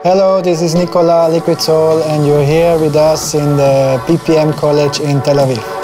Hello, this is Nicola, Liquid Soul, and you're here with us in the BPM College in Tel Aviv.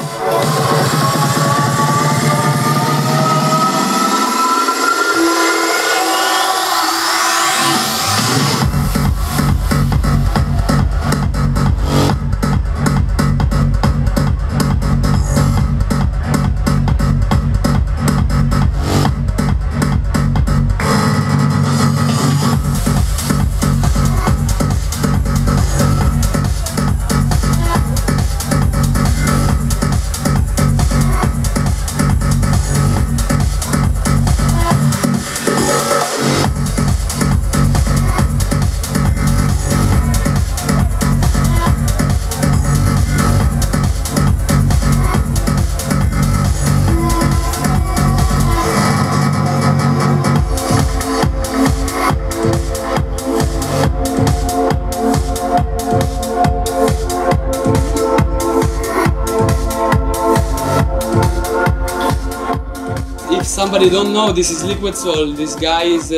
Somebody don't know, this is Liquid Soul. This guy is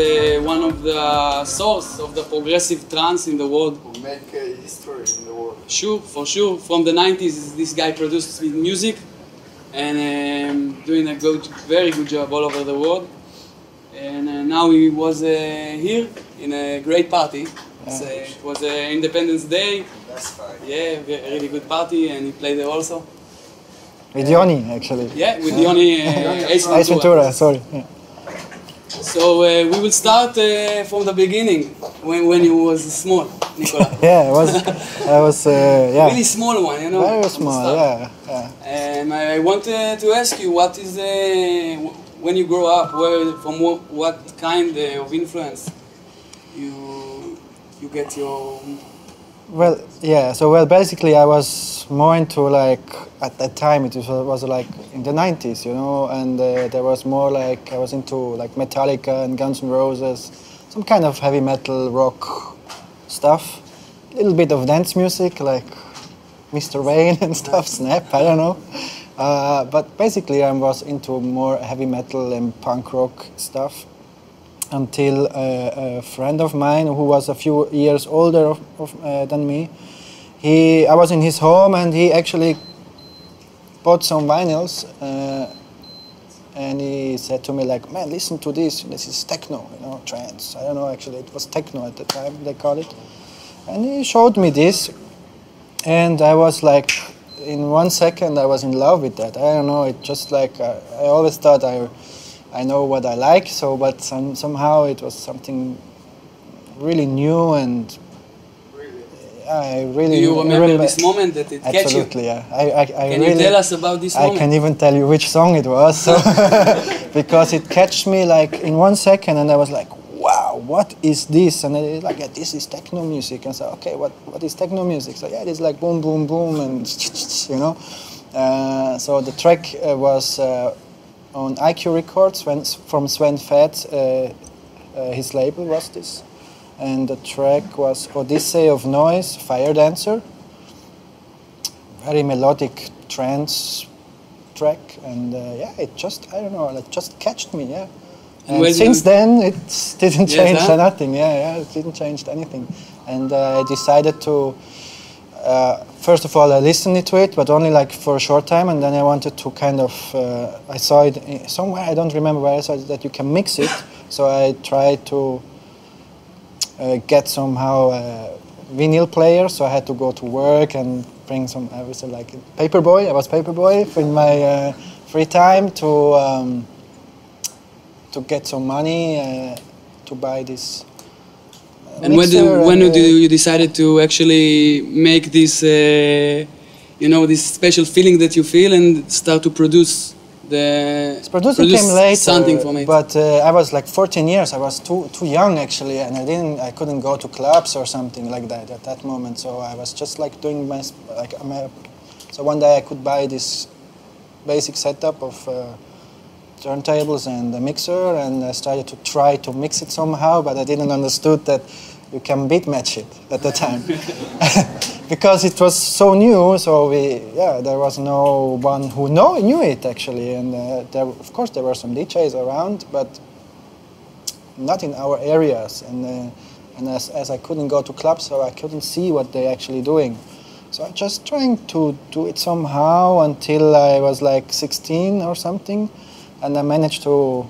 one of the source of the progressive trance in the world. Who make history in the world. Sure, for sure. From the 90s, this guy produced music and doing a very good job all over the world. And now he was here in a great party. It was Independence Day. That's fine. Yeah, a really good party, and he played there also. With Yoni, actually. Yeah, with Yoni Ace Ventura, sorry. Yeah. So we will start from the beginning, when you was small, Nicola. Yeah, I was yeah. Really small one, you know. Very small, yeah. And I wanted to ask you, what is when you grow up, from what kind of influence you get your. Well, yeah. So basically, I was more into like at that time it was like in the 90s, you know, and there was more like I was into like Metallica and Guns N' Roses, some kind of heavy metal rock stuff, a little bit of dance music like Mr. Wayne and stuff, Snap, I don't know, but basically I was into more heavy metal and punk rock stuff. Until a friend of mine who was a few years older than me, I was in his home and he actually bought some vinyls and he said to me like, man, listen to this is techno, you know, trance. I don't know, actually it was techno at the time they called it. And he showed me this and I was like, in 1 second I was in love with that. I don't know, it just like, I always thought I know what I like, but somehow it was something really new and I really. Do you remember this moment that it catch you? Absolutely, yeah. Can you tell us about this moment? I can even tell you which song it was, so because it catched me like in 1 second, and I was like, "Wow, what is this?" And I like, yeah, "This is techno music." And so, okay, what is techno music? So yeah, it's like boom, boom, boom, and you know. So the track was on IQ Records from Sven Fett. His label was this. And the track was Odyssey of Noise, Fire Dancer. Very melodic trance track, and yeah, it just, I don't know, it just catched me, yeah. And since then, it didn't change nothing, yeah, it didn't change anything. And I decided to, first of all, I listened to it, but only like for a short time, and then I wanted to kind of, I saw it somewhere, I don't remember where I saw it, that you can mix it, so I tried to get somehow a vinyl player, so I had to go to work and bring some, I was like paperboy, I was paperboy in my free time to get some money to buy this and when you decided to actually make this, you know, this special feeling that you feel and start to produce Producing came later, something from it. But I was like 14 years. I was too young actually, and I couldn't go to clubs or something like that at that moment. So I was just like doing my so one day I could buy this basic setup of turntables and a mixer, and I started to try to mix it somehow, but I didn't understood that you can beat match it at the time. Because it was so new, so there was no one who knew it actually, and of course there were some DJs around, but not in our areas, and as I couldn't go to clubs, so I couldn't see what they're actually doing. So I just trying to do it somehow until I was like 16 or something, and I managed to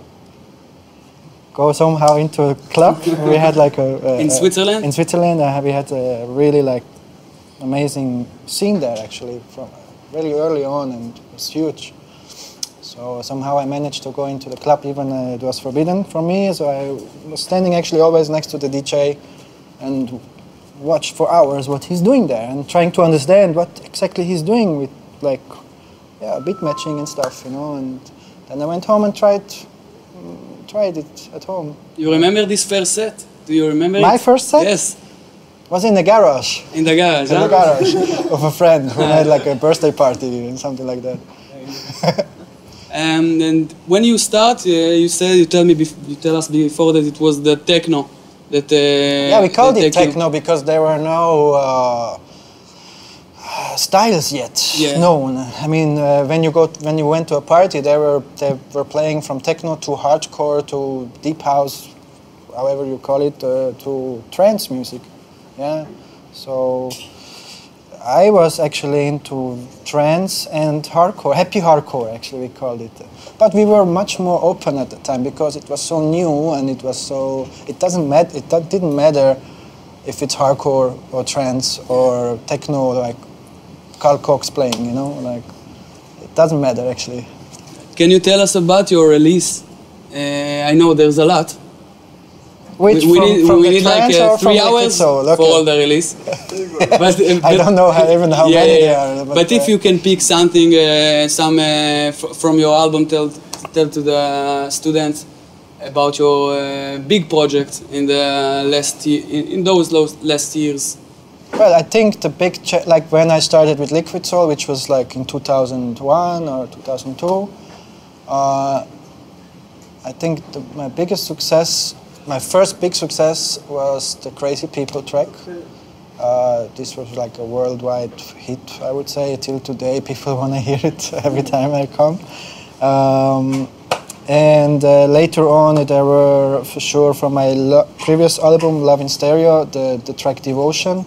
go somehow into a club. We had like in Switzerland? In Switzerland, we had a really like amazing scene there actually from really early on, and it was huge. So somehow I managed to go into the club, even it was forbidden for me, so I was standing actually always next to the DJ and watch for hours what he's doing there and trying to understand what exactly he's doing with like beat matching and stuff, you know. And then I went home and tried it at home. You remember this first set? Do you remember My it? first set? Yes. Was in the garage. In the garage, In the garage of a friend who had like a birthday party and something like that. And when you start, you tell us before that it was the techno. That, we called it techno because there were no styles yet known. I mean, when you went to a party, they were playing from techno to hardcore to deep house, however you call it, to trance music. Yeah, so I was actually into trance and hardcore, happy hardcore actually we called it. But we were much more open at the time because it was so new and it was so, it didn't matter if it's hardcore or trance or techno like Carl Cox playing, you know, like it doesn't matter actually. Can you tell us about your release? I know there's a lot. Which we need like 3 hours okay. for all the release. but, I don't know even how many there are. But if you can pick something, from your album, tell to the students about your big project in the last years. Well, I think the big like when I started with Liquid Soul, which was like in 2001 or 2002. I think my biggest success. My first big success was the Crazy People track. This was like a worldwide hit, I would say. Till today, people want to hear it every time I come. And later on, there were, for sure, from my previous album, Love in Stereo, the track Devotion,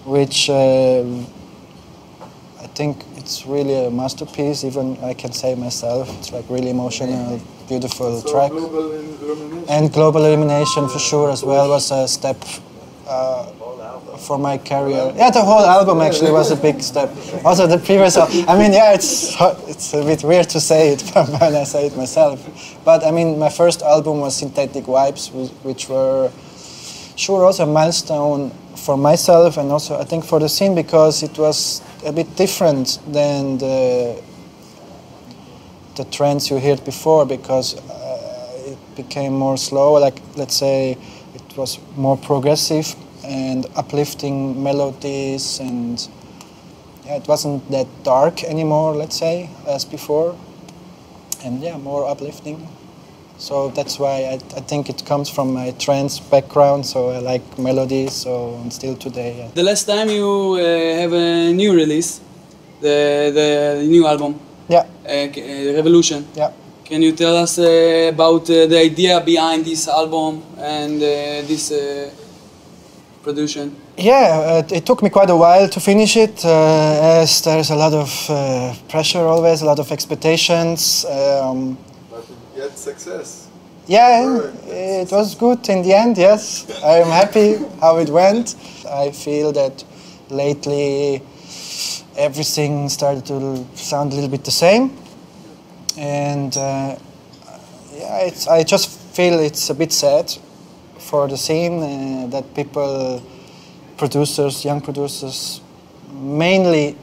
which I think it's really a masterpiece, even I can say myself. It's like really emotional, beautiful track. And Global Illumination for sure as well was a step for my career. Yeah, the whole album actually was a big step. Also the previous, I mean, yeah, it's a bit weird to say it when I say it myself. But I mean, my first album was Synthetic Vibes, which were sure also a milestone for myself and also I think for the scene because it was a bit different than the trends you heard before because it became more slow, like let's say it was more progressive and uplifting melodies and yeah, it wasn't that dark anymore, let's say, as before, and yeah, more uplifting. So that's why I think it comes from my trance background, so I like melodies, so and still today. Yeah. The last time you have a new release, the new album, yeah, Revolution. Yeah. Can you tell us about the idea behind this album and this production? Yeah, it took me quite a while to finish it, as there's a lot of pressure always, a lot of expectations. But you get success. Yeah, it was good in the end, yes. I am happy how it went. I feel that lately everything started to sound a little bit the same. And yeah, I just feel it's a bit sad for the scene that people, producers, young producers, mainly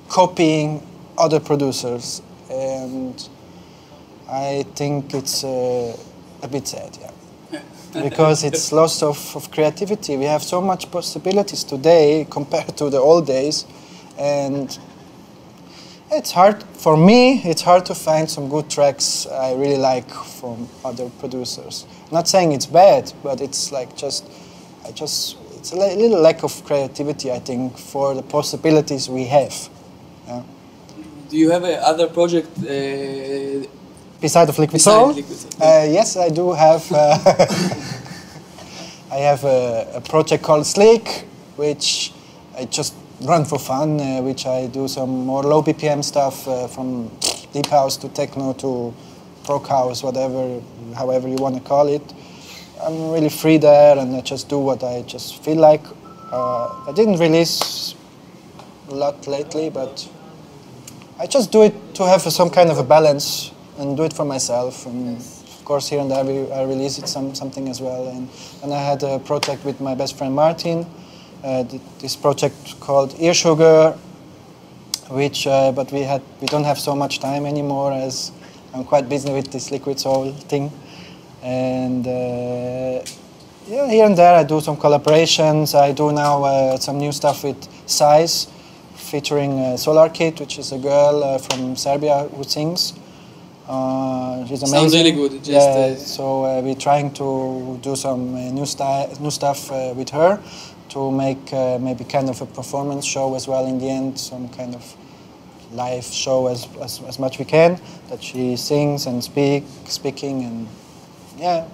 copying other producers. And I think it's a bit sad, yeah. Because it's loss of creativity. We have so much possibilities today compared to the old days. And it's hard, for me, it's hard to find some good tracks I really like from other producers. Not saying it's bad, but it's like it's a little lack of creativity, I think, for the possibilities we have. Yeah. Do you have other project Beside of Liquid Soul? Yes, I do have. I have a project called Sleek, which I just run for fun, which I do some more low BPM stuff from deep house to techno to prog house, whatever, however you want to call it. I'm really free there, and I just do what I just feel like. I didn't release a lot lately, but I just do it to have some kind of a balance and do it for myself. And of course, here and there I release it something as well. And I had a project with my best friend Martin. This project called Ear Sugar, which but we don't have so much time anymore, as I'm quite busy with this Liquid Soul thing. And yeah, here and there I do some collaborations. I do now some new stuff with Size, featuring Solar Kid, which is a girl from Serbia who sings. She's amazing. Sounds really good. So we're trying to do some new stuff with her to make maybe kind of a performance show as well in the end, some kind of live show as much we can, that she sings and speaking and yeah,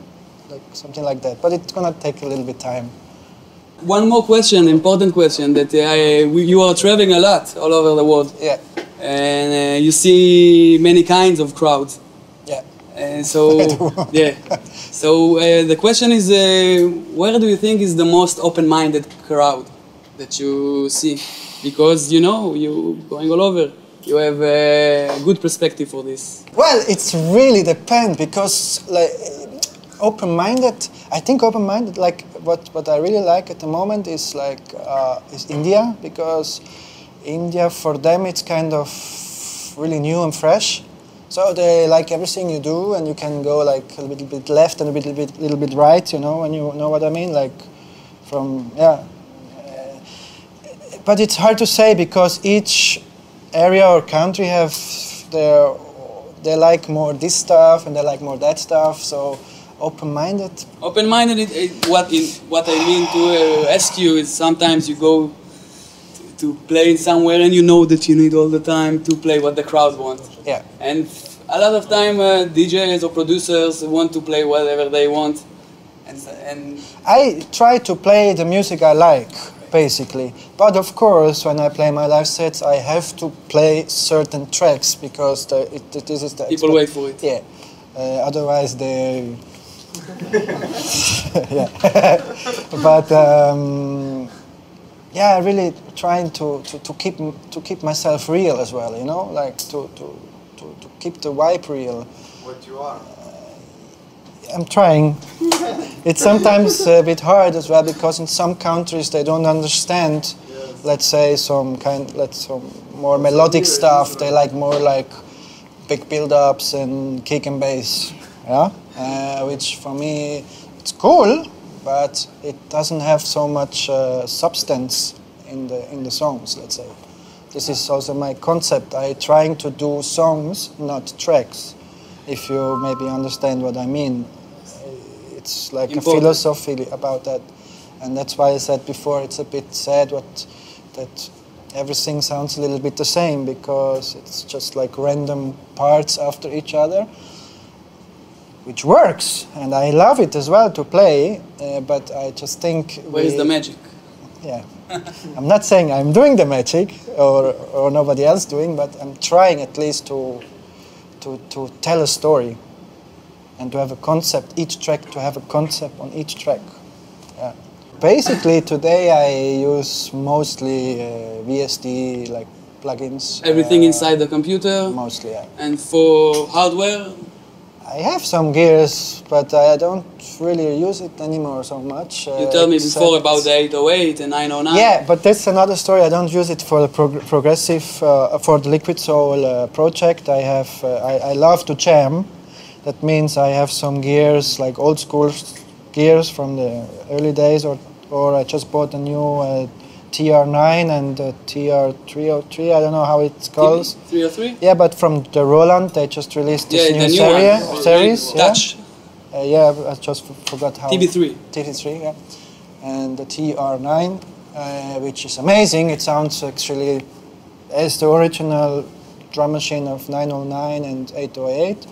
like something like that. But it's gonna take a little bit time. One more question, important question, that you are traveling a lot all over the world. Yeah. And you see many kinds of crowds. Yeah. And so, yeah. So the question is, where do you think is the most open-minded crowd that you see? Because, you know, you're going all over. You have a good perspective for this. Well, it's really depends, because like open-minded, I think open-minded, like what I really like at the moment is like is India, because India, for them, it's kind of really new and fresh. So they like everything you do, and you can go like a little bit left and a little bit right, you know, when you know what I mean, like from, yeah. But it's hard to say, because each area or country have they like more this stuff and they like more that stuff. So open-minded. Open-minded. What I mean to ask you is, sometimes you go to play somewhere and you know that you need all the time to play what the crowd wants. Yeah. And a lot of time DJs or producers want to play whatever they want. And I try to play the music I like, basically. But of course, when I play my live sets, I have to play certain tracks, because this is the... People wait for it. Yeah. Otherwise they... yeah. But... yeah, really trying to keep myself real as well, you know, like to keep the vibe real. What you are. I'm trying. It's sometimes a bit hard as well, because in some countries they don't understand, yes, let's say some more melodic stuff. They like more like big build-ups and kick and bass, yeah, which for me it's cool, but it doesn't have so much substance in the songs, let's say. This is also my concept. I'm trying to do songs, not tracks, if you maybe understand what I mean. It's like important. A philosophy about that. And that's why I said before, it's a bit sad that everything sounds a little bit the same, because it's just like random parts after each other, which works, and I love it as well to play, but I just think... Where is the magic? Yeah. I'm not saying I'm doing the magic, or nobody else doing, but I'm trying at least to tell a story and to have a concept, to have a concept on each track. Yeah. Basically, today I use mostly VST, like plugins. Everything inside the computer? Mostly, yeah. And for hardware? I have some gears, but I don't really use it anymore so much. You told me before about the 808 and 909. Yeah, but that's another story. I don't use it for the progressive, for the Liquid Soul project. I love to jam. That means I have some gears, like old school gears from the early days, or I just bought a new TR9 and TR303, I don't know how it's called. 303? Yeah, but from the Roland, they just released this new series. Touch. Yeah, I just forgot how. TB3. TB3, yeah. And the TR9, which is amazing. It sounds actually as the original drum machine of 909 and 808.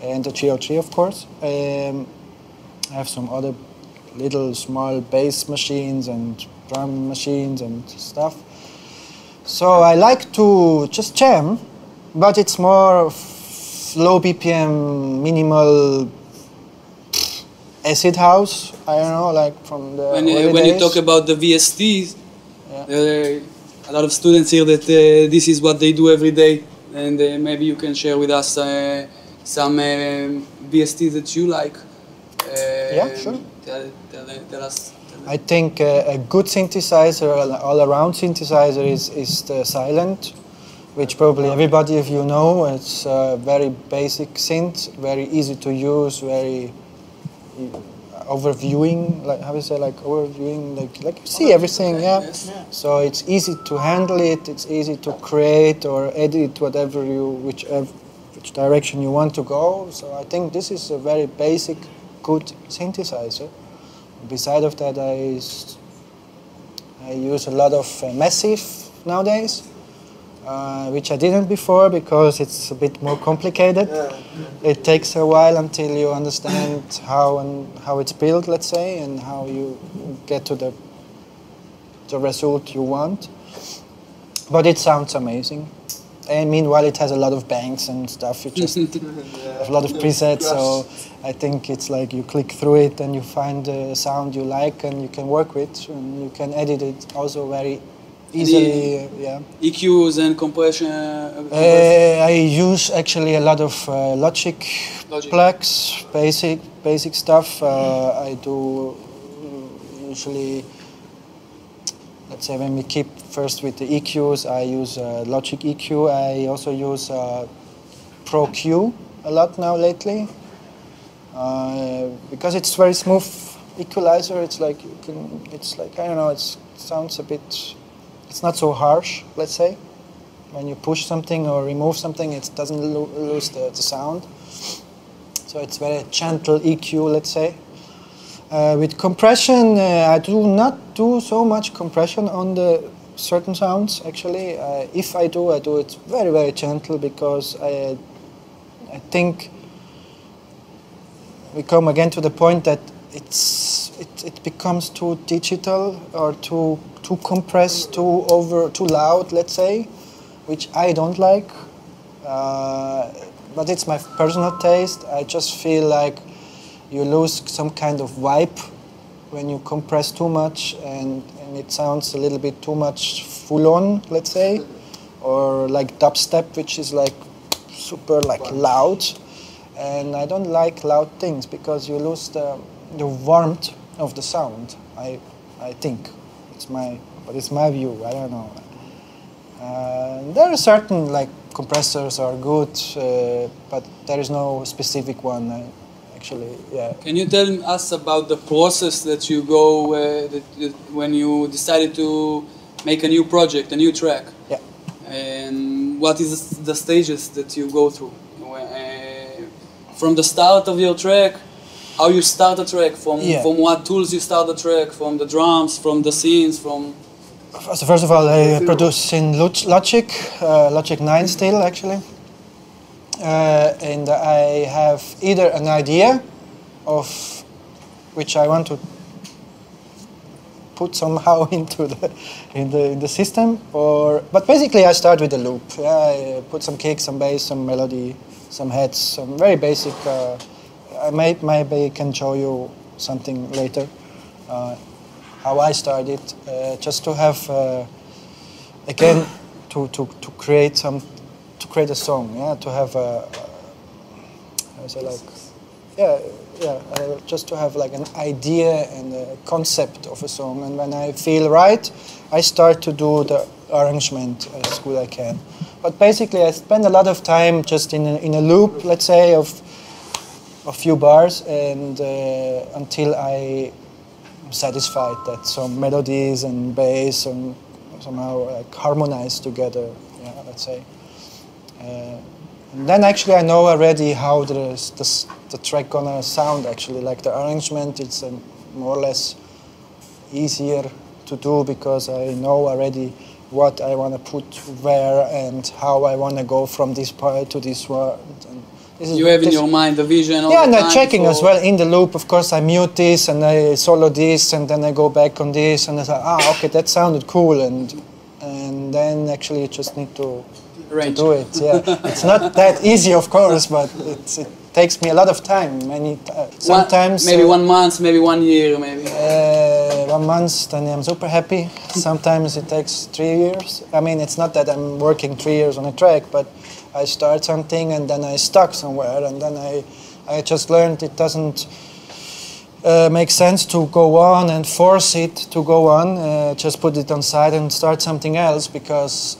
and the GO3, of course. I have some other little small bass machines and drum machines and stuff. So I like to just jam, but it's more low BPM, minimal acid house. I don't know, like from the when you talk about the VSTs, a lot of students hear that this is what they do every day, and maybe you can share with us some VSTs that you like. Yeah, sure. Tell us. I think a good synthesizer, all-around synthesizer, is the Silent, which probably everybody of you know. It's a very basic synth, very easy to use, very overviewing, like how do you say, like overviewing, like you see everything, yeah. Yes. So it's easy to handle it. It's easy to create or edit whatever which direction you want to go. So I think this is a very basic, good synthesizer. Beside of that, I use a lot of Massive nowadays, which I didn't before because it's a bit more complicated. It takes a while until you understand how it's built, let's say, and how you get to the result you want. But it sounds amazing. And meanwhile, it has a lot of banks and stuff. It just has a lot of presets, so I think it's like you click through it and you find the sound you like and you can work with, and you can edit it also very easily. EQs and compression. I use actually a lot of Logic plugs, basic stuff. I do usually. Let's say when we keep first with the EQs, I use Logic EQ. I also use Pro Q a lot now lately because it's very smooth equalizer. It's like I don't know. It sounds a bit. It's not so harsh. Let's say when you push something or remove something, it doesn't lose the sound. So it's very gentle EQ. Let's say. With compression, I do not do so much compression on the certain sounds, actually. If I do it very, very gentle because I think we come again to the point that it becomes too digital or too compressed, too loud, let's say, which I don't like. But it's my personal taste. I just feel like you lose some kind of vibe when you compress too much and it sounds a little bit too much full on, let's say, or like dubstep, which is like super like loud. And I don't like loud things because you lose the warmth of the sound. I think it's my view. I don't know. There are certain like compressors are good, but there is no specific one. Actually, yeah. Can you tell us about the process that you go when you decided to make a new project, a new track? Yeah. And what is the stages that you go through? From the start of your track, how you start a track, from what tools you start the track, from the drums, from the scenes, from... So first of all, I produce in Logic 9 still, actually. And I have either an idea of which I want to put somehow into the system, but basically I start with a loop. I put some kick, some bass, some melody, some heads, some very basic. I maybe can show you something later how I started, just to have again to create some. To create a song, to have just to have like an idea and a concept of a song, and when I feel right, I start to do the arrangement as good as I can. But basically, I spend a lot of time just in a loop, let's say, of a few bars, and until I'm satisfied that some melodies and bass and somehow like harmonize together. Let's say. And then actually I know already how the track gonna sound actually, like the arrangement, it's more or less easier to do because I know already what I want to put where and how I want to go from this part to this one. And You have in your mind the vision all yeah, the and time I'm checking before. as well in the loop. Of course, I mute this and I solo this, and then I go back on this, and I say, okay, that sounded cool, and then actually you just need to do it. Yeah, it's not that easy, of course, but it takes me a lot of time. Sometimes maybe 1 month, maybe 1 year, maybe. 1 month, then I'm super happy. Sometimes it takes 3 years. I mean, it's not that I'm working 3 years on a track, but I start something and then I stuck somewhere, and then I just learned it doesn't make sense to go on and force it to go on. Just put it on side and start something else, because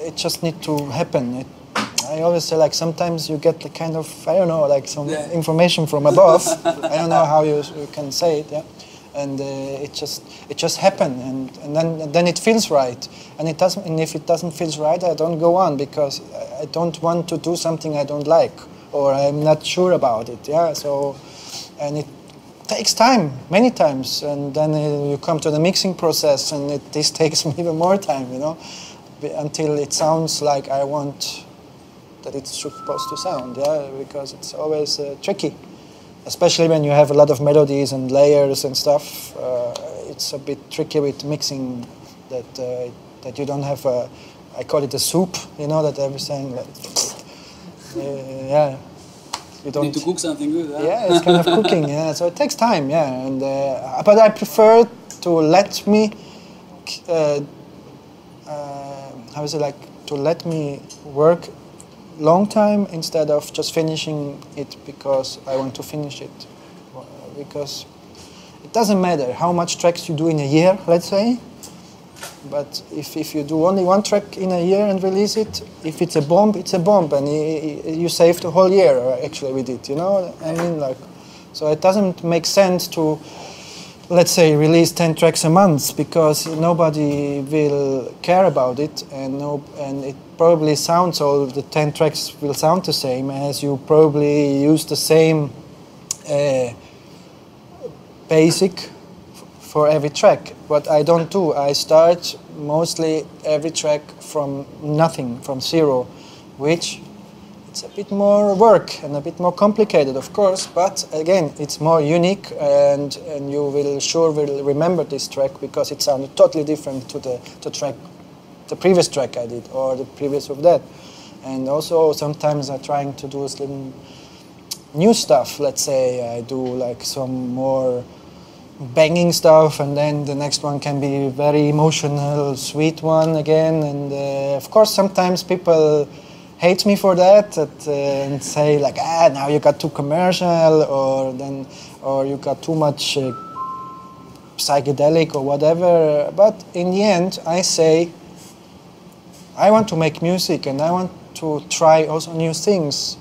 it just needs to happen. I always say, like, sometimes you get the kind of, I don't know, like some information from above. I don't know how you can say it, yeah. And it just happened, and then it feels right. And it doesn't. And if it doesn't feel right, I don't go on, because I don't want to do something I don't like, or I'm not sure about it. Yeah. So, and it takes time, many times, and then you come to the mixing process, and this takes even more time, you know, until it sounds like I want that it's supposed to sound. Yeah, because it's always tricky. Especially when you have a lot of melodies and layers and stuff, it's a bit tricky with mixing. That you don't have a, I call it a soup, you know, that everything. Like, yeah, you don't need to cook something good. Huh? Yeah, it's kind of cooking. Yeah, so it takes time. Yeah, and but I prefer to let me. How is it, like, to let me work long time instead of just finishing it because I want to finish it. Because it doesn't matter how much tracks you do in a year, let's say, but if you do only 1 track in a year and release it, if it's a bomb, it's a bomb, and you saved the whole year actually with it, you know? I mean, like, so it doesn't make sense to, let's say, release 10 tracks a month, because nobody will care about it, and it probably sounds, all the 10 tracks will sound the same, as you probably use the same basic for every track. What I don't do, I start mostly every track from nothing, from zero, which it's a bit more work and a bit more complicated, of course, but again, it's more unique, and you will remember this track because it sounded totally different to the previous track I did, or the previous of that. And also sometimes I'm trying to do some new stuff. Let's say I do like some more banging stuff, and then the next one can be very emotional, sweet one again. And of course sometimes people hate me for that, and say like, now you got too commercial, or you got too much psychedelic or whatever. But in the end I say, I want to make music, and I want to try also new things,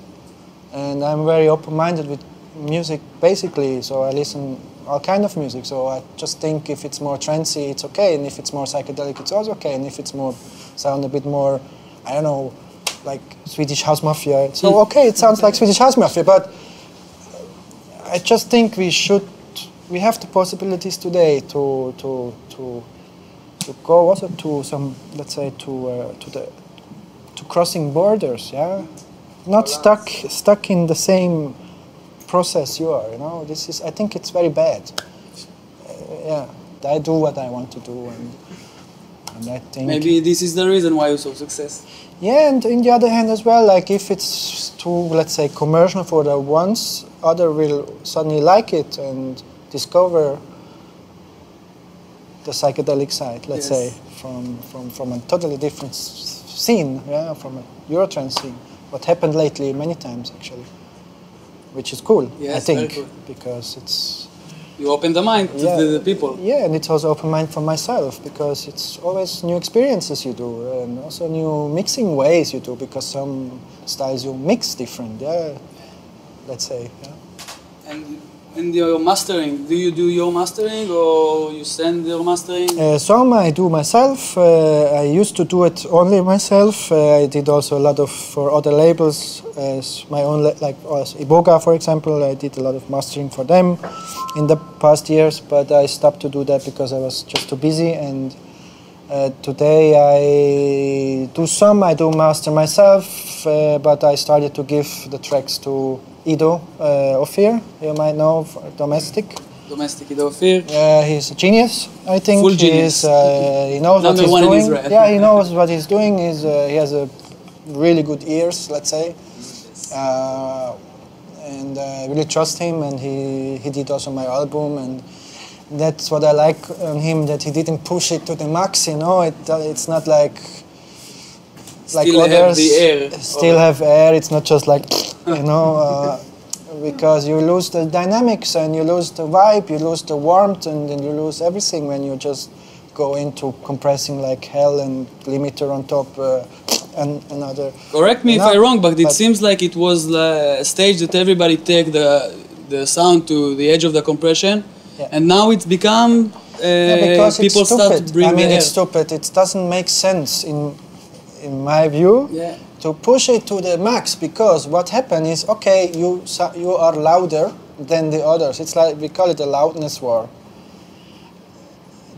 and I'm very open-minded with music basically, so I listen all kind of music. So I just think if it's more trancy, it's okay, and if it's more psychedelic, it's also okay, and if it's more sound a bit more, I don't know, like Swedish House Mafia, so okay, it sounds like Swedish House Mafia. But I just think we have the possibilities today to go also to some, let's say, to crossing borders, yeah, not stuck in the same process you are, you know. This is, I think it's very bad. Yeah, I do what I want to do, and I think maybe this is the reason why you're so successful. Yeah, and on the other hand as well, like if it's too, let's say, commercial for the ones, other will suddenly like it and discover the psychedelic side, let's say, from a totally different scene, yeah, from a Eurotrance scene. What happened lately many times actually, which is cool, yes, I think, very cool. Because it's... You open the mind to the people. Yeah, and it's also open mind for myself, because it's always new experiences you do, and also new mixing ways you do, because some styles you mix different, yeah, let's say, yeah. And your mastering, do you do your mastering, or you send your mastering? Some I do myself. I used to do it only myself. I did also a lot of for other labels, as my own, like as Iboga, for example. I did a lot of mastering for them in the past years, but I stopped to do that because I was just too busy, and Today I do master myself, but I started to give the tracks to Ido Ophir, you might know, Domestic. Ido Ophir. He's a genius, I think. Full genius. He knows Number what he's one doing. in Israel. Yeah, he knows what he's doing. He has a really good ears, let's say. And I really trust him, and he did also my album, and that's what I like on him, that he didn't push it to the max, you know. It's not like Still others have the air. still have air. It's not just like, you know, because you lose the dynamics and you lose the vibe, you lose the warmth, and then you lose everything when you just go into compressing like hell and limiter on top and another. Correct me if I'm wrong, but it seems like it was a stage that everybody take the sound to the edge of the compression, and now it's become because people it's stupid. start to bring the air. It's stupid. It doesn't make sense in my view to push it to the max, because what happens is, okay, you are louder than the others. It's like, we call it a loudness war.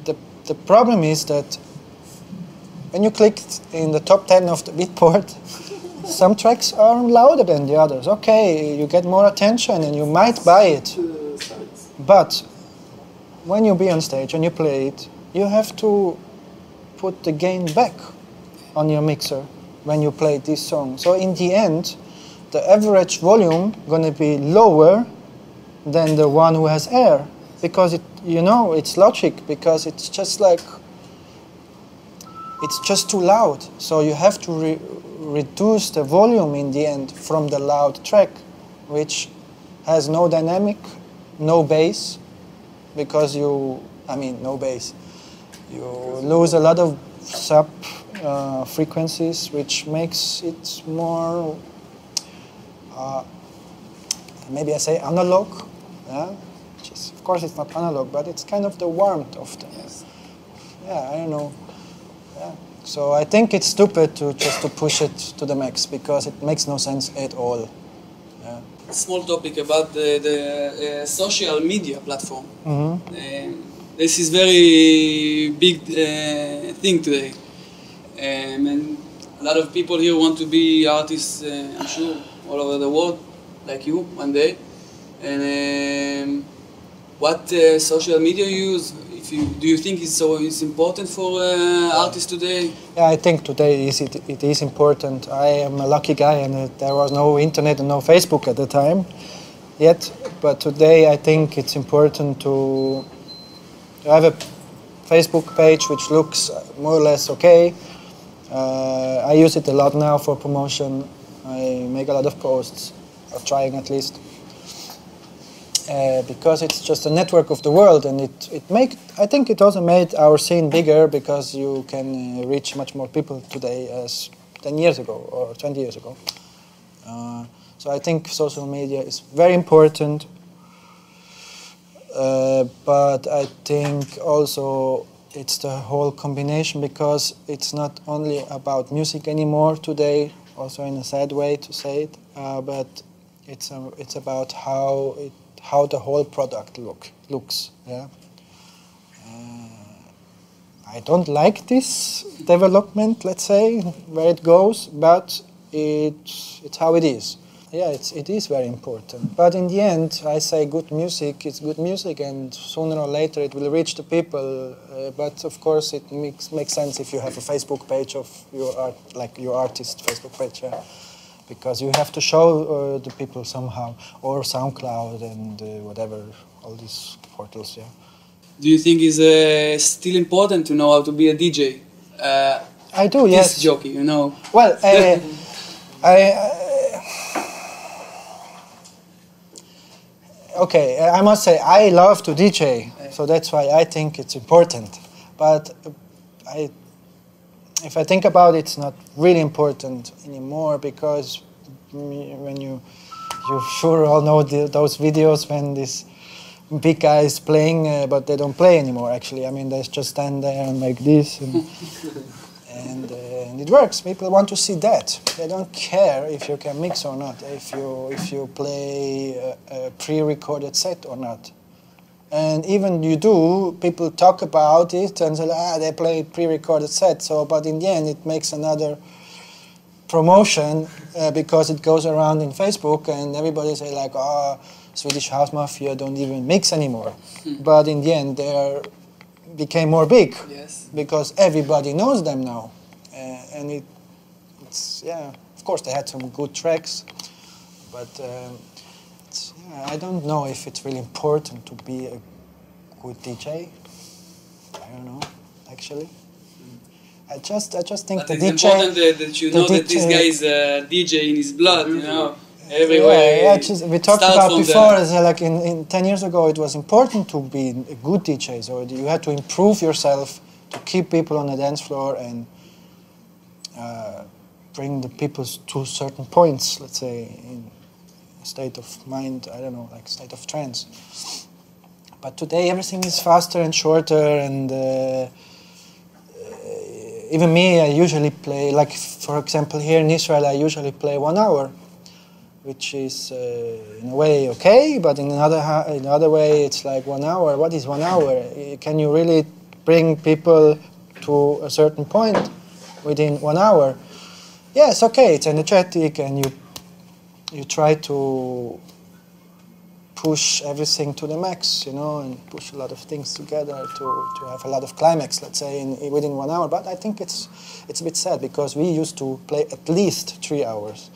The problem is that when you click in the top 10 of the Beatport, some tracks are louder than the others. Okay, you get more attention and you might buy it. But when you be on stage and you play it, you have to put the gain back on your mixer when you play this song. So in the end, the average volume gonna be lower than the one who has air, because it's logic, because it's just like, it's just too loud. So you have to reduce the volume in the end from the loud track, which has no dynamic, no bass, because no bass. You lose a lot of sub frequencies, which makes it more, maybe I say analog, which is, of course it's not analog, but it's kind of the warmth of the, I don't know. So I think it's stupid to push it to the max, because it makes no sense at all. Small topic about the social media platform. This is very big thing today, and a lot of people here want to be artists, I'm sure, all over the world, like you, one day. And what social media you use? Do you think it's important for artists today? Yeah, I think today it is important. I am a lucky guy, and there was no internet and no Facebook at the time yet. But today I think it's important to have a Facebook page which looks more or less okay. I use it a lot now for promotion. I make a lot of posts, or trying at least. Because it's just a network of the world, and I think it also made our scene bigger, because you can reach much more people today as 10 years ago or 20 years ago. So I think social media is very important, but I think also it's the whole combination, because it's not only about music anymore today, also in a sad way to say it, but it's about how the whole product looks. I don't like this development, let's say, where it goes, but it's how it is. Yeah, it is very important. But in the end, I say good music is good music, and sooner or later it will reach the people. But of course, it makes sense if you have a Facebook page of your art, like your artist Facebook page. Because you have to show the people somehow, or SoundCloud and whatever, all these portals. Do you think it's still important to know how to be a DJ? I do, yes. Disc jockey, you know. Well, I must say I love to DJ, so that's why I think it's important. But if I think about it, it's not really important anymore, because when you sure all know those videos when this big guy is playing, but they don't play anymore, actually. I mean, they just stand there and like this, and it works. People want to see that. They don't care if you can mix or not, if you play a pre-recorded set or not. And even you do, people talk about it and say, they play pre-recorded set. So, but in the end, it makes another promotion because it goes around in Facebook and everybody say like, Swedish House Mafia don't even mix anymore. But in the end, they became more big because everybody knows them now. And it's, of course they had some good tracks, but I don't know if it's really important to be a good DJ. I don't know, actually. I just think but the it's DJ... important that you know that this guy is a DJ in his blood, you know, everywhere. We talked about before, like in 10 years ago, it was important to be a good DJ, so you had to improve yourself to keep people on the dance floor and bring the people to certain points, let's say, in state of mind, I don't know, like state of trance. But today everything is faster and shorter, and even me, I usually play, like for example here in Israel, I usually play 1 hour, which is in a way okay, but in another way it's like 1 hour. What is 1 hour? Can you really bring people to a certain point within 1 hour? Yes, okay, it's energetic, and you try to push everything to the max, you know, and push a lot of things together to have a lot of climax, let's say, within 1 hour. But I think it's a bit sad because we used to play at least 3 hours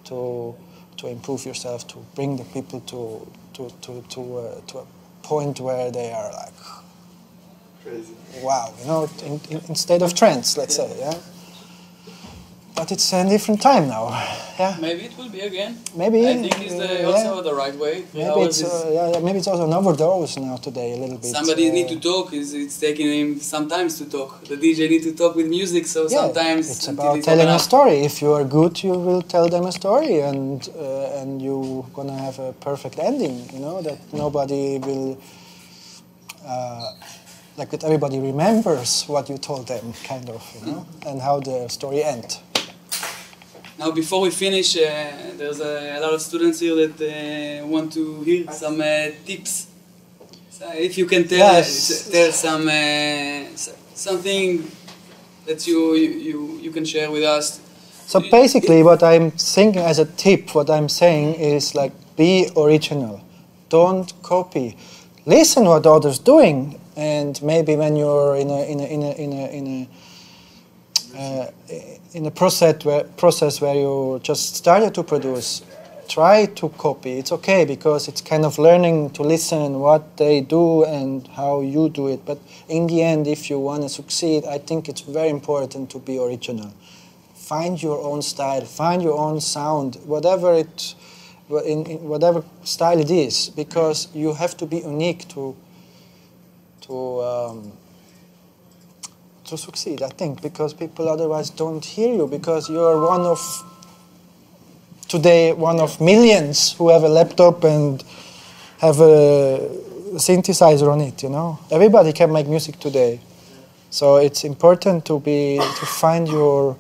to improve yourself, to bring the people to a point where they are like, crazy. Wow, you know, instead of trance, let's say, yeah. But it's a different time now, yeah. Maybe it will be again. Maybe. I think it's also the right way. Maybe it's also an overdose now today a little bit. Somebody need to talk. It's taking him some time to talk. The DJ need to talk with music, so sometimes it's about telling a story. If you are good, you will tell them a story, and you're gonna have a perfect ending. You know that nobody will. Like that everybody remembers what you told them, kind of, you know, and how the story ends. Now, before we finish, there's a lot of students here that want to hear some tips. So if you can tell some something that you can share with us. So basically, what I'm thinking as a tip, what I'm saying is like be original, don't copy, listen what others doing. And maybe when you're in a process where you just started to produce, try to copy. It's okay because it's kind of learning to listen what they do and how you do it. But in the end, if you want to succeed, I think it's very important to be original. Find your own style, find your own sound, whatever whatever style it is, because you have to be unique to succeed, I think, because people otherwise don't hear you, because you're one of millions who have a laptop and have a synthesizer on it, you know. Everybody can make music today. So it's important to find your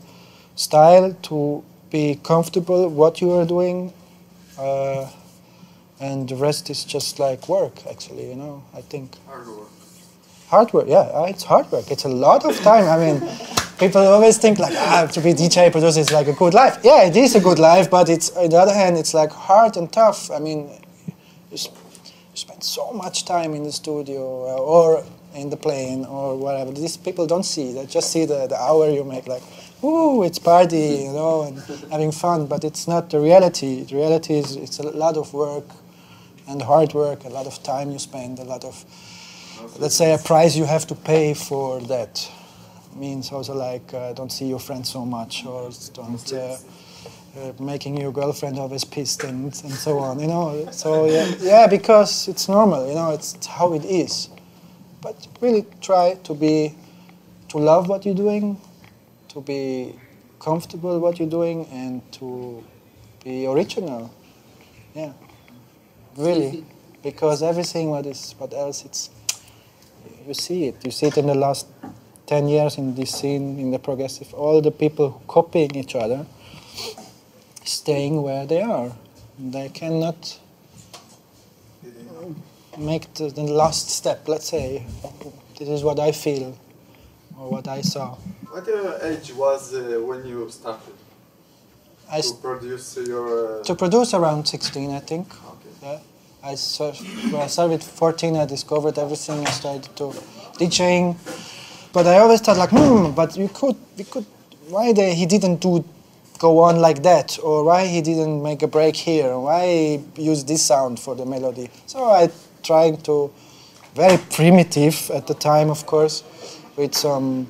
style, to be comfortable what you are doing, and the rest is just like work, actually, you know, I think. Hard work, yeah, it's hard work. It's a lot of time. I mean, people always think like, to be DJ producer is like a good life. Yeah, it is a good life, but it's on the other hand, it's like hard and tough. I mean, you spend so much time in the studio or in the plane or whatever. These people don't see. They just see the hour you make, like, ooh, it's party, you know, and having fun. But it's not the reality. The reality is it's a lot of work and hard work, a lot of time you spend, a lot of, let's say, a price you have to pay for that. Means also like don't see your friends so much, or don't making your girlfriend always pissed and so on, you know. So yeah, because it's normal, you know, it's how it is. But really try to love what you're doing, to be comfortable what you're doing, and to be original. Yeah, really, because everything what else it's. You see it in the last 10 years in this scene, in the progressive, all the people copying each other, staying where they are. They cannot, make the last step. Let's say this is what I feel or what I saw. What your age was when you started to produce your? To produce around 16, I think. Okay. Yeah. When I started with 14, I discovered everything. I started to DJing, but I always thought like, but we could. Why he didn't go on like that, or why he didn't make a break here, or why use this sound for the melody? So I tried to, very primitive at the time, of course, with some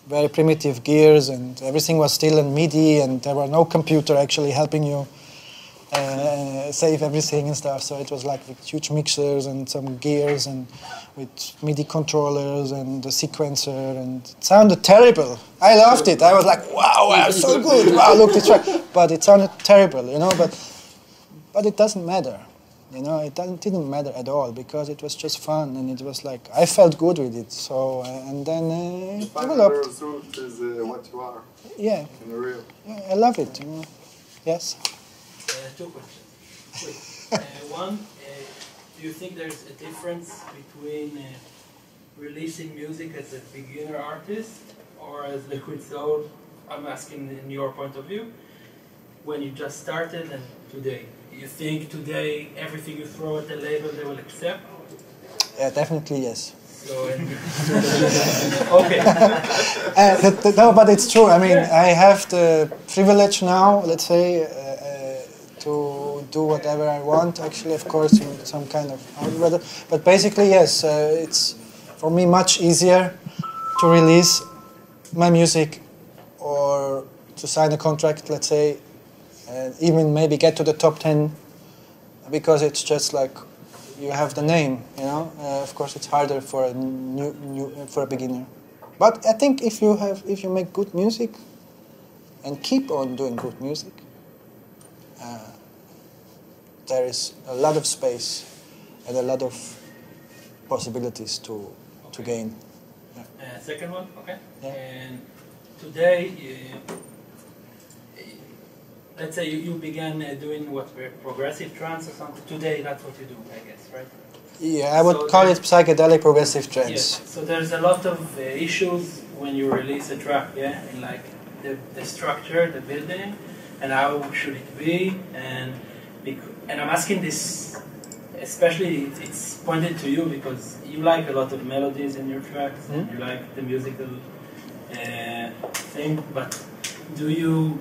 very primitive gears, and everything was still in MIDI, and there were no computer actually helping you save everything and stuff. So it was like with huge mixers and some gears and with MIDI controllers and the sequencer, and it sounded terrible. I loved it. I was like, wow, so good. Wow, look this track. But it sounded terrible, you know. But it doesn't matter, you know. It didn't matter at all because it was just fun, and it was like I felt good with it. So and then it developed. The root is what you are. Yeah. In the real. Yeah, I love it. You know. Yes. Two questions. One, do you think there's a difference between releasing music as a beginner artist or as Liquid Soul? I'm asking in your point of view, when you just started and today. You think today everything you throw at the label they will accept? Yeah, definitely yes. So, okay. No, but it's true. I mean, I have the privilege now, let's say, to do whatever I want, actually, of course, in some kind of algorithm. But basically, yes, it's for me much easier to release my music or to sign a contract, let's say, and even maybe get to the top 10, because it's just like you have the name, you know. Of course, it's harder for a for a beginner. But I think if you make good music and keep on doing good music, there is a lot of space and a lot of possibilities to gain. Yeah. Second one, okay. Yeah. And today, let's say you began doing what, progressive trance or something. Today, that's what you do, I guess, right? Yeah, I would call it psychedelic progressive trance. Yes. So there's a lot of issues when you release a track, yeah, in like the structure, the building, and how should it be, and I'm asking this, especially it's pointed to you because you like a lot of melodies in your tracks, and you like the musical thing, but do you,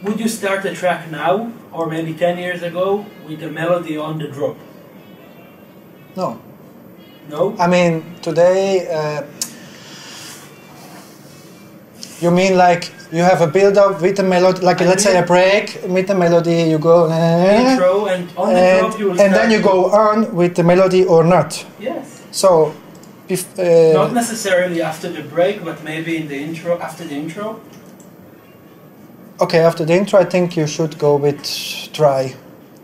would you start a track now, or maybe 10 years ago, with the melody on the drop? No. No? I mean, today, you mean like you have a build-up with a melody, like let's say a break, with the melody you go... intro, and on the drop you will and then you go on with the melody or not. Yes. So... not necessarily after the break, but maybe in the intro, after the intro? Okay, after the intro I think you should go with try,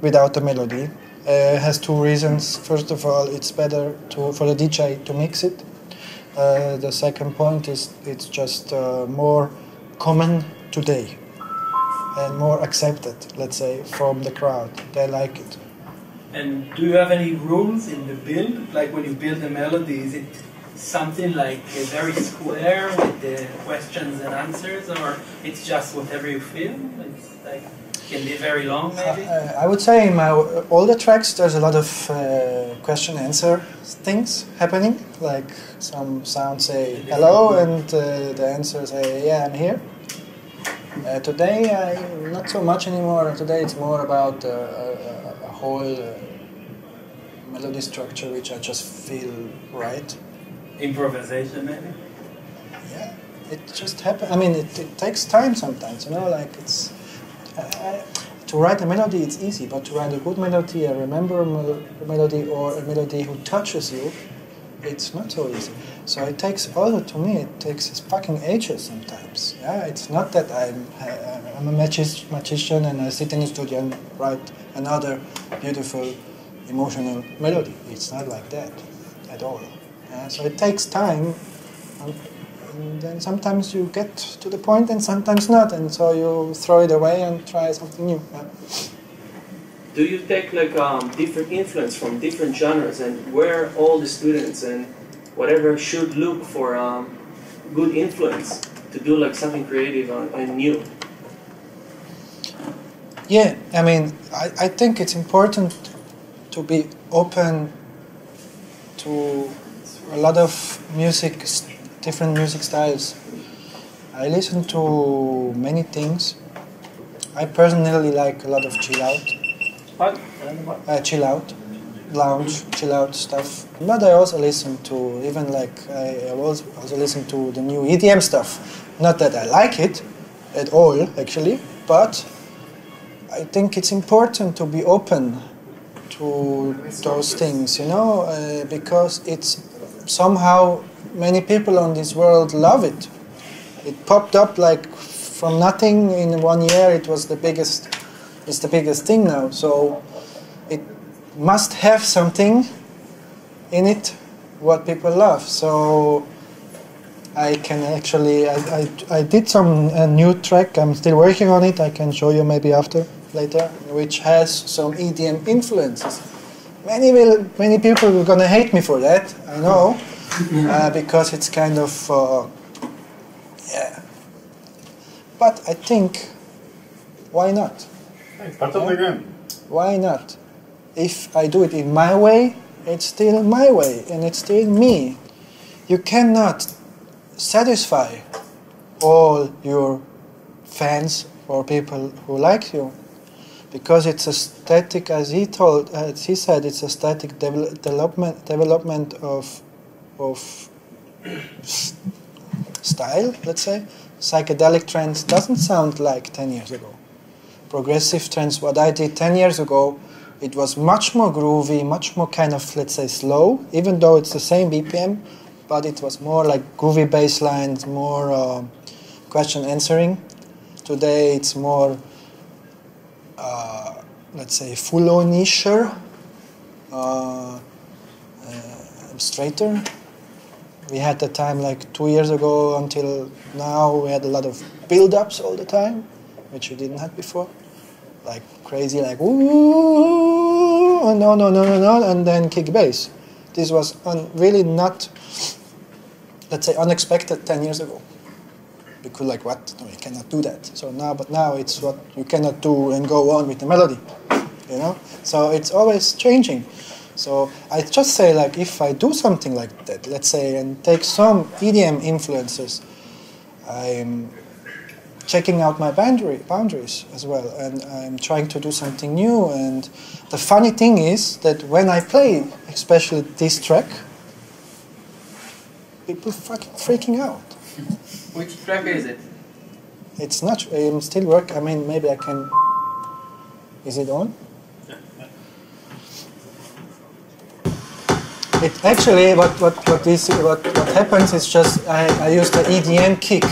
without the melody. It has two reasons. First of all, it's better for the DJ to mix it. The second point is it's just more common today and more accepted, let's say, from the crowd. They like it. And do you have any rules in the build? Like when you build a melody, is it something like very square with the questions and answers, or it's just whatever you feel? It's like, can be very long, maybe? I would say in my older tracks there's a lot of question-answer things happening. Like some sounds say hello, and the answer say yeah, I'm here. Today, not so much anymore. Today it's more about a whole melody structure which I just feel right. Improvisation, maybe? Yeah, it just happens. I mean, it takes time sometimes, you know, like it's... to write a melody, it's easy, but to write a good melody, a melody, or a melody who touches you, it's not so easy. So it takes, also to me, it takes fucking ages sometimes. Yeah, it's not that I'm a magician and I sit in the studio and write another beautiful, emotional melody. It's not like that at all. So it takes time, and then sometimes you get to the point and sometimes not, and so you throw it away and try something new. Yeah. do you take like different influence from different genres, and where all the students and whatever should look for good influence to do like something creative and new? Yeah, I mean, I think it's important to be open to a lot of music, different music styles. I listen to many things. I personally like a lot of chill out. What? Chill out, lounge, chill out stuff. But I also listen to, even like, I also listen to the new EDM stuff. Not that I like it at all, actually, but I think it's important to be open to those things, you know, because it's somehow many people on this world love it. It popped up like from nothing in 1 year. It was the biggest, it's the biggest thing now. So it must have something in it what people love. So I can actually, I did some new track. I'm still working on it. I can show you maybe later, which has some EDM influences. Many people are gonna hate me for that, I know, because it's kind of, yeah. But I think, why not? It's part of the game. Why not? If I do it in my way, it's still my way, and it's still me. You cannot satisfy all your fans or people who like you, because it's a static, as he said, it's a static development of style, let's say. Psychedelic trance doesn't sound like 10 years ago. Progressive trance, what I did 10 years ago, it was much more groovy, much more kind of, let's say, slow, even though it's the same BPM, but it was more like groovy bass lines, more question answering. Today it's more, let's say, full-on-isher, straighter. We had the time like 2 years ago until now, we had a lot of build-ups all the time, which we didn't have before. Like crazy, like ooh, no, and then kick bass. This was really not, let's say, unexpected 10 years ago. We could like, what? No, you cannot do that. So now, but now it's what you cannot do and go on with the melody, you know? So it's always changing. So I just say, like, if I do something like that, let's say, and take some EDM influences, I'm checking out my boundaries as well, and I'm trying to do something new. And the funny thing is that when I play, especially this track, people fucking freaking out. Which track is it? It's not, I'm still working, I mean, maybe I can, is it on? It actually, what happens is just, I use the EDM kick.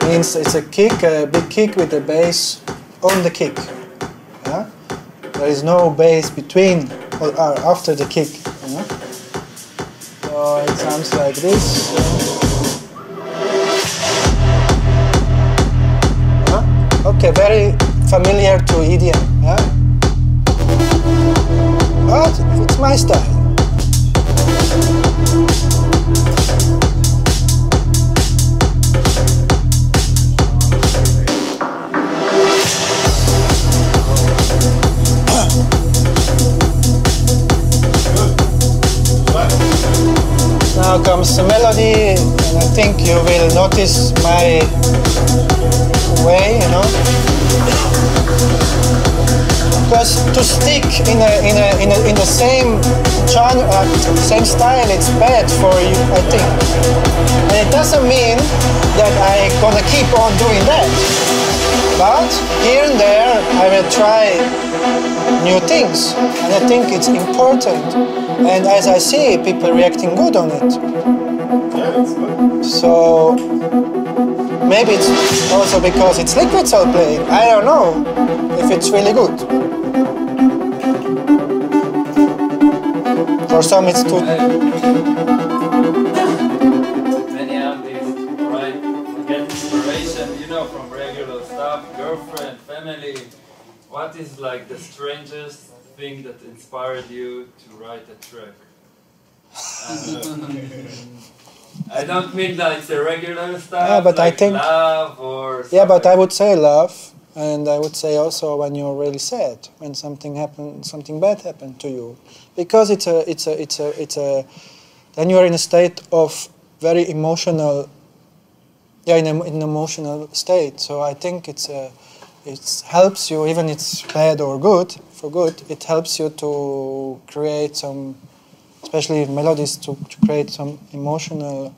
Means it's a kick, a big kick with a bass on the kick. Yeah? There is no bass between or after the kick. You know? So it sounds like this. Okay, very familiar to EDM. Yeah? But it's my style. Now comes the melody, and I think you will notice my way, you know. Because to stick in the same genre, same style, it's bad for you, I think. And it doesn't mean that I'm gonna keep on doing that. But here and there, I will try new things, and I think it's important. And as I see, people reacting good on it. Yeah, it's good. So maybe it's also because it's Liquid Soul playing. I don't know if it's really good. For some it's too... Many artists, right, get inspiration, you know, from regular stuff, girlfriend, family. What is like the strangest thing that inspired you to write a track? I don't mean that it's a regular stuff, yeah, but like I think, love or something. yeah, but I would say love, and I would say also when you're really sad, when something happened, something bad happened to you, because then you're in a state of very emotional, yeah, in an emotional state. So I think it helps you, even it's bad or good, for good, it helps you to create some, especially melodies, to create some emotional,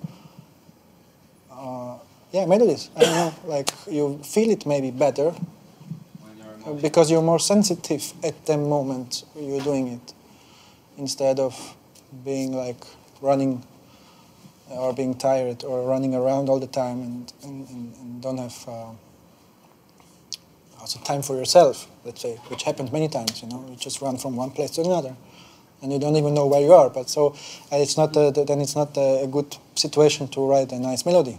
yeah, melodies. I don't know, like you feel it maybe better because you're more sensitive at the moment you're doing it, instead of being like running or being tired or running around all the time and don't have also time for yourself, let's say, which happens many times, you know, you just run from one place to another and you don't even know where you are. But so it's not then it's not a good situation to write a nice melody.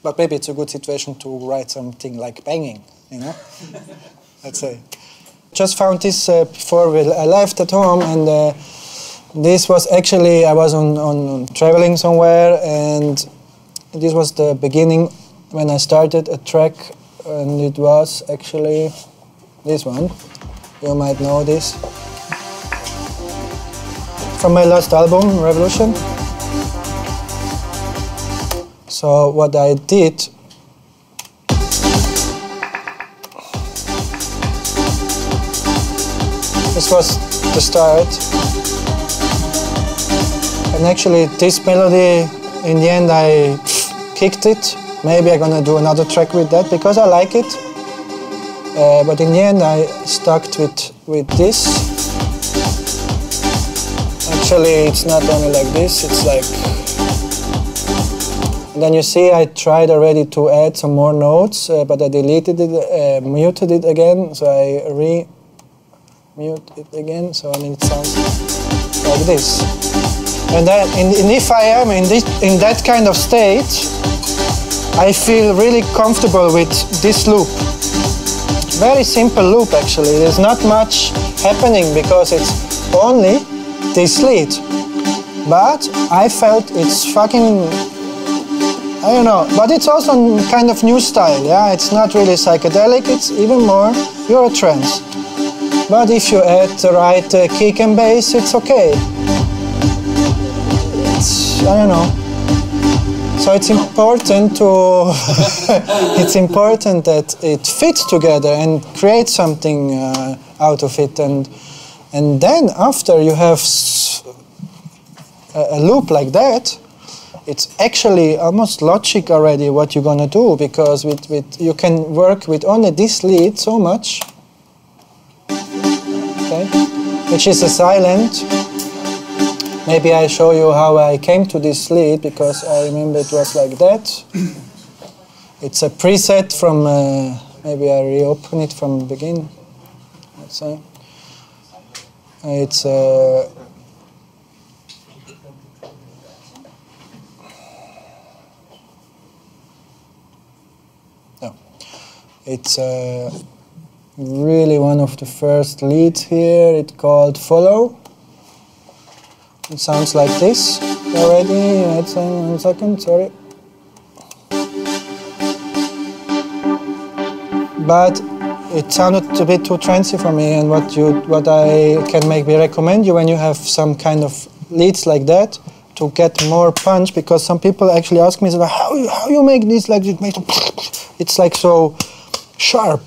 But maybe it's a good situation to write something like banging, you know, let's say. Just found this before I left at home, and this was actually, I was on traveling somewhere, and this was the beginning when I started a track, and it was actually this one. You might know this. From my last album, Revolution. So what I did, this was the start. And actually this melody, in the end I kicked it. Maybe I'm gonna do another track with that because I like it. But in the end I stuck with this. Actually it's not only like this, it's like... And then you see I tried already to add some more notes, but I deleted it, muted it again, so I mute it again, so I mean it sounds like this. And then, and if I am in that kind of state, I feel really comfortable with this loop. Very simple loop actually. There's not much happening because it's only this lead. But I felt it's fucking, I don't know, but it's also kind of new style, yeah? It's not really psychedelic, it's even more Eurotrance. But if you add the right kick and bass, it's okay. I don't know. So it's important to it's important that it fits together and create something out of it, and then after you have a loop like that, it's actually almost logic already what you're gonna do, because with you can work with only this lead so much, okay, which is a silent. Maybe I show you how I came to this lead, because I remember it was like that. It's a preset from, maybe I reopen it from the beginning, let's say. It's no. It's really one of the first leads here. It's called Follow. It sounds like this already. It's 1 second, sorry. But it sounded a bit too trancy for me, and what I can maybe recommend you when you have some kind of leads like that, to get more punch, because some people actually ask me, how you make this like this? It's like so sharp.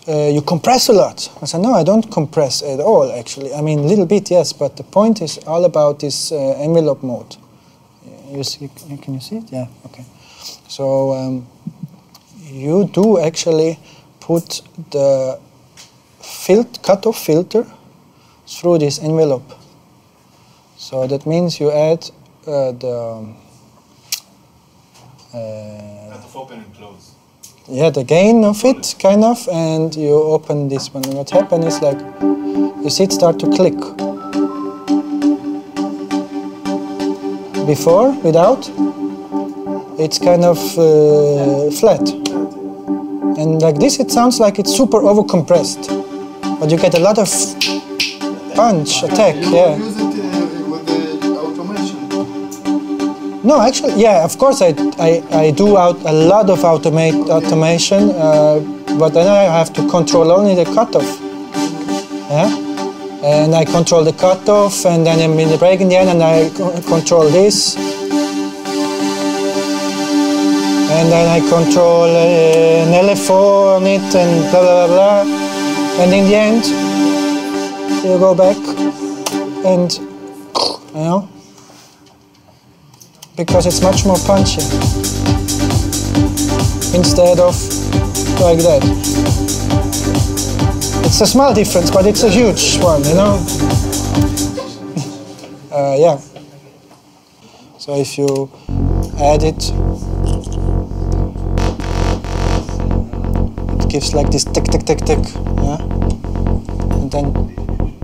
You compress a lot. I said, no, I don't compress at all, actually. I mean, a little bit, yes, but the point is all about this envelope mode. Can you see it? Yeah, okay. So you do actually put the cutoff filter through this envelope. So that means you add the... Cutoff open and close. Yeah, the gain of it, kind of, and you open this one. And what happens is like, you see it start to click. Before, without, it's kind of flat. And like this, it sounds like it's super over-compressed. but you get a lot of punch, attack, yeah. You use it with the automation. No, actually, yeah, of course I do a lot of automation, but then I have to control only the cutoff. Yeah? And I control the cutoff, and then I'm in the break in the end, and I control this. And then I control an LFO on it, and blah, blah, blah, blah. And in the end, you go back, and, you know, because it's much more punchy instead of like that. It's a small difference, but it's a huge one, you know. Yeah. So if you add it, it gives like this tick, tick, tick, tick, yeah. And then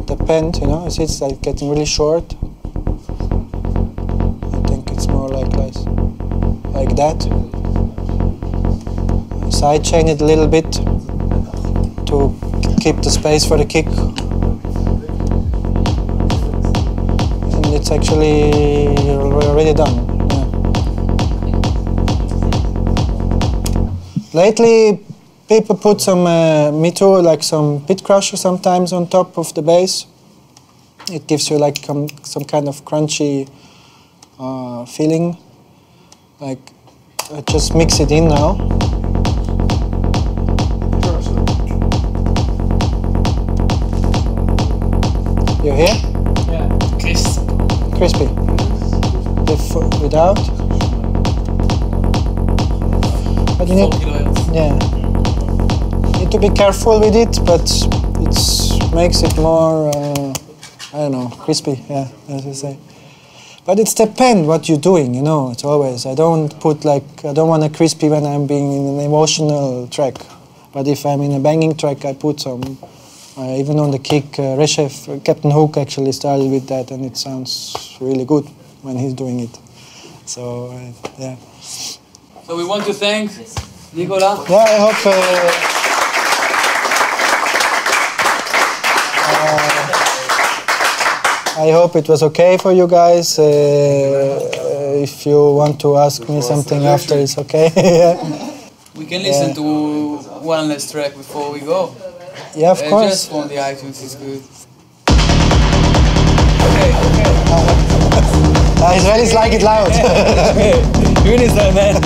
the bend, you know, you see it's like getting really short. More like that. Sidechain it a little bit to keep the space for the kick. And it's actually already done. Yeah. Lately, people put some, me too, like some pit crusher sometimes on top of the bass. It gives you like some kind of crunchy feeling. Like, I just mix it in now. You hear? Yeah. Crispy. Without. But you need, yeah. Need to be careful with it, but it makes it more, I don't know, crispy. Yeah, as you say. But it's depend what you're doing, you know, it's always, I don't want a crispy when I'm being in an emotional track. But if I'm in a banging track, I put some, even on the kick, Reshef, Captain Hook actually started with that, and it sounds really good when he's doing it. So, yeah. So we want to thank Nicola. Yeah, I hope... I hope it was okay for you guys. If you want to ask me something after, it's okay. We can listen to one last track before we go. Yeah, of course. Just on the iTunes is good. Okay. Israelis like it loud. Good is that, man.